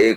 1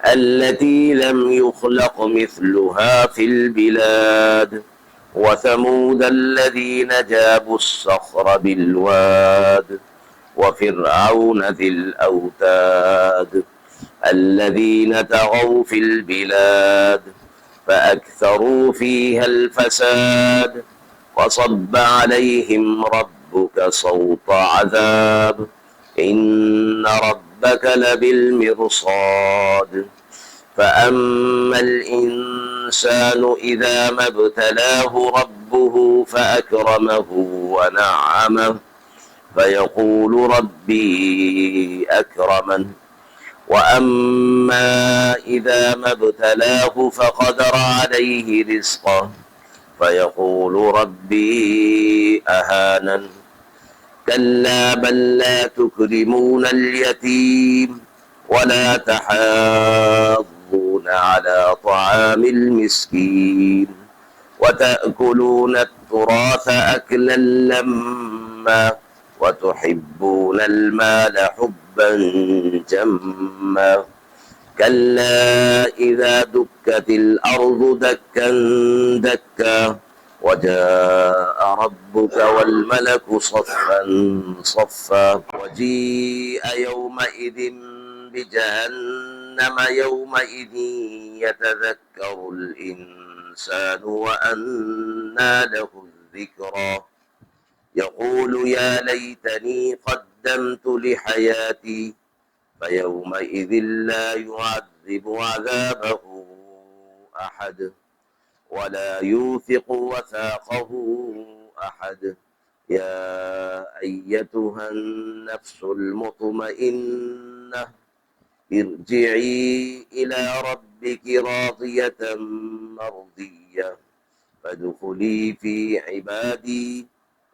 التي لم يخلق مثلها في البلاد وثمود الذين جابوا الصخر بالواد وفرعون ذي الأوتاد الذين طغوا في البلاد فأكثروا فيها الفساد وصب عليهم ربك صوت عذاب إن ربك لبالمرصاد فأما الإنسان إذا ما ابتلاه ربه فأكرمه ونعمه فيقول ربي أكرمن وأما إذا ما ابتلاه فقدر عليه رزقه فيقول ربي أهانن كلا بل لا تكرمون اليتيم ولا تحاضون على طعام المسكين وتأكلون التراث أكلا لما وتحبون المال حبا جما كلا إذا دكت الأرض دكا دكا وجاء ربك والملك صفا صفا وجيء يومئذ بجهنم يومئذ يتذكر الإنسان وأنى له الذكرى يقول يا ليتني قدمت لحياتي فيومئذ لا يعذب عذابه أحد ولا يوثق وثاقه أحد يا أيتها النفس المطمئنة ارجعي إلى ربك راضية مرضية فادخلي في عبادي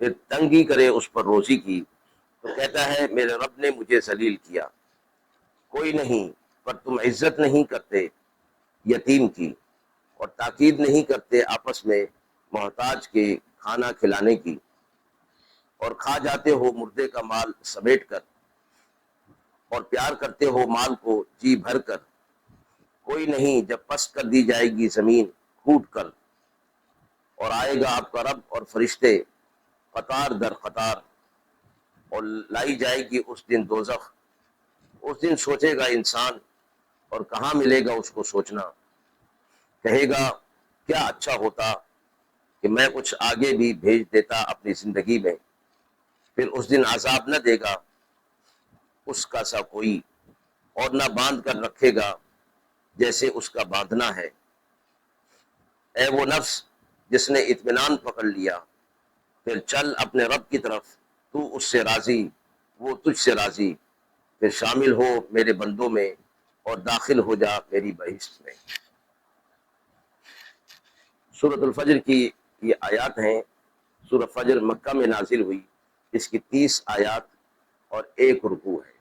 پھر تنگی کرے اس پر روزی کی تو کہتا ہے میرے رب نے مجھے ذلیل کیا، کوئی نہیں، پر تم عزت نہیں کرتے یتیم کی اور تاکید نہیں کرتے آپس میں محتاج کے کھانا کھلانے کی، اور کھا جاتے ہو مردے کا مال سمیٹ کر، اور پیار کرتے ہو مال کو جی بھر کر، کوئی نہیں جب پست کر دی جائے گی زمین پھوٹ کر، اور آئے گا آپ کا رب اور فرشتے قطار در قطار، اور لائی جائے گی اس دن دوزخ، اس دن سوچے گا انسان اور کہاں ملے گا اس کو سوچنا، کہے گا کیا اچھا ہوتا کہ میں کچھ آگے بھی بھیج دیتا اپنی زندگی میں، پھر اس دن عذاب نہ دے گا اس کا سا کوئی، اور نہ باندھ کر رکھے گا جیسے اس کا باندھنا ہے۔ اے وہ نفس جس نے اطمینان پکڑ لیا، پھر چل اپنے رب کی طرف، تو اس سے راضی وہ تجھ سے راضی، پھر شامل ہو میرے بندوں میں اور داخل ہو جا میری بہشت میں۔ سورۃ الفجر کی یہ آیات ہیں۔ سورۃ فجر مکہ میں نازل ہوئی، اس کی 30 آیات اور 1 رکوع ہے۔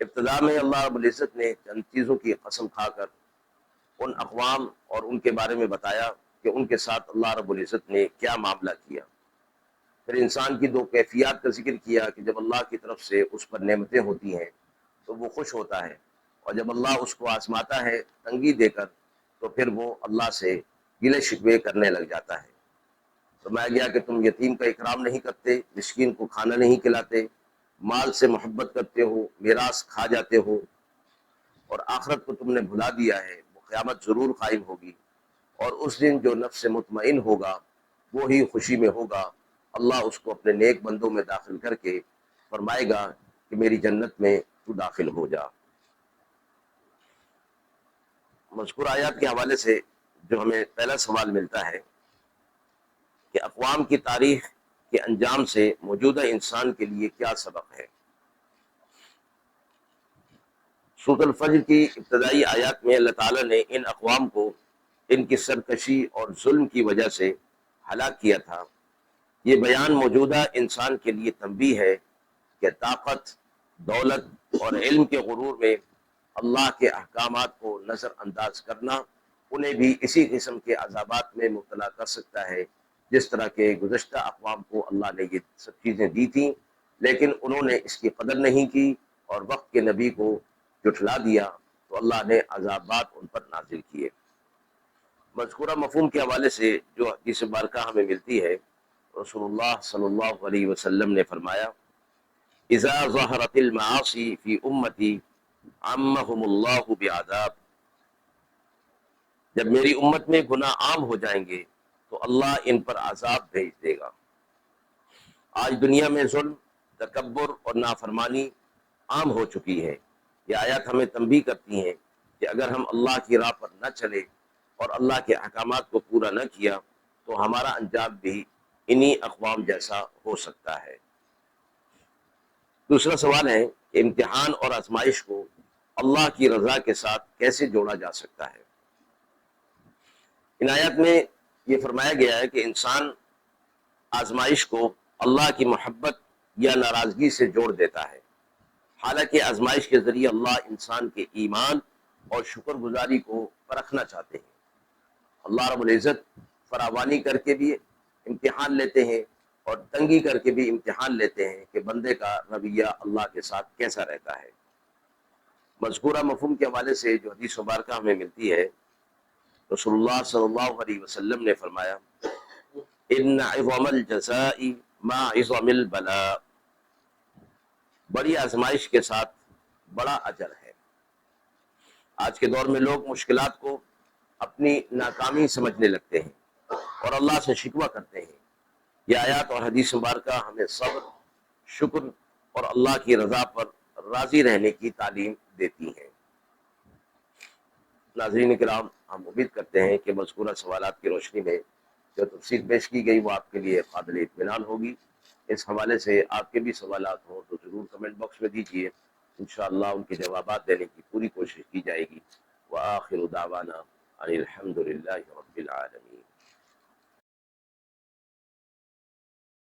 ابتدا میں اللہ رب العزت نے چند چیزوں کی قسم کھا کر ان اقوام اور ان کے بارے میں بتایا کہ ان کے ساتھ اللہ رب العزت نے کیا معاملہ کیا۔ پھر انسان کی 2 کیفیات کا ذکر کیا کہ جب اللہ کی طرف سے اس پر نعمتیں ہوتی ہیں تو وہ خوش ہوتا ہے، اور جب اللہ اس کو آزماتا ہے تنگی دے کر تو پھر وہ اللہ سے گلے شکوے کرنے لگ جاتا ہے۔ فرمایا گیا کہ تم یتیم کا اکرام نہیں کرتے، مسکین کو کھانا نہیں کھلاتے، مال سے محبت کرتے ہو، میراث کھا جاتے ہو، اور آخرت کو تم نے بھلا دیا ہے، وہ قیامت ضرور قائم ہوگی، اور اس دن جو نفس مطمئن ہوگا وہی خوشی میں ہوگا، اللہ اس کو اپنے نیک بندوں میں داخل کر کے فرمائے گا کہ میری جنت میں تو داخل ہو جا۔ مذکور آیات کے حوالے سے جو ہمیں پہلا سوال ملتا ہے کہ اقوام کی تاریخ کے انجام سے موجودہ انسان کے لیے کیا سبق ہے۔ سورۃ الفجر کی ابتدائی آیات میں اللہ تعالیٰ نے ان اقوام کو ان کی سرکشی اور ظلم کی وجہ سے ہلاک کیا تھا۔ یہ بیان موجودہ انسان کے لیے تنبیہ ہے کہ طاقت، دولت اور علم کے غرور میں اللہ کے احکامات کو نظر انداز کرنا انہیں بھی اسی قسم کے عذابات میں مبتلا کر سکتا ہے جس طرح کے گزشتہ اقوام کو اللہ نے یہ سب چیزیں دی تھیں، لیکن انہوں نے اس کی قدر نہیں کی اور وقت کے نبی کو جھٹلا دیا تو اللہ نے عذابات ان پر نازل کیے۔ مذکورہ مفہوم کے حوالے سے جو حدیث مبارکہ ہمیں ملتی ہے، رسول اللہ صلی اللہ علیہ وسلم نے فرمایا اذا ظہرت المعاصی فی امتی عمہم اللہ بعذاب، جب میری امت میں گناہ عام ہو جائیں گے تو اللہ ان پر عذاب بھیج دے گا۔ آج دنیا میں ظلم، تکبر اور نافرمانی عام ہو چکی ہے۔ یہ آیات ہمیں تنبیہ کرتی ہیں کہ اگر ہم اللہ کی راہ پر نہ چلے اور اللہ کے احکامات کو پورا نہ کیا تو ہمارا انجام بھی انہی اقوام جیسا ہو سکتا ہے۔ دوسرا سوال ہے کہ امتحان اور آزمائش کو اللہ کی رضا کے ساتھ کیسے جوڑا جا سکتا ہے۔ ان آیات میں یہ فرمایا گیا ہے کہ انسان آزمائش کو اللہ کی محبت یا ناراضگی سے جوڑ دیتا ہے، حالانکہ آزمائش کے ذریعے اللہ انسان کے ایمان اور شکر گزاری کو پرکھنا چاہتے ہیں۔ اللہ رب العزت فراوانی کر کے بھی امتحان لیتے ہیں اور تنگی کر کے بھی امتحان لیتے ہیں کہ بندے کا رویہ اللہ کے ساتھ کیسا رہتا ہے۔ مذکورہ مفہوم کے حوالے سے جو حدیث مبارکہ ہمیں ملتی ہے، رسول اللہ صلی اللہ علیہ وسلم نے فرمایا ان عظم الجزاء مع عظم البلاء، بڑی آزمائش کے ساتھ بڑا اجر ہے۔ آج کے دور میں لوگ مشکلات کو اپنی ناکامی سمجھنے لگتے ہیں اور اللہ سے شکوہ کرتے ہیں۔ یہ آیات اور حدیث مبارکہ ہمیں صبر، شکر اور اللہ کی رضا پر راضی رہنے کی تعلیم دیتی ہیں۔ ناظرین کرام، ہم امید کرتے ہیں کہ مذکورہ سوالات کی روشنی میں جو تفصیل پیش کی گئی وہ آپ کے لیے قابل اطمینان ہوگی۔ اس حوالے سے آپ کے بھی سوالات ہوں تو ضرور کمنٹ باکس میں دیجیے، انشاءاللہ ان کے جوابات دینے کی پوری کوشش کی جائے گی۔ وآخر دعوانا ان الحمد للہ رب العالمین۔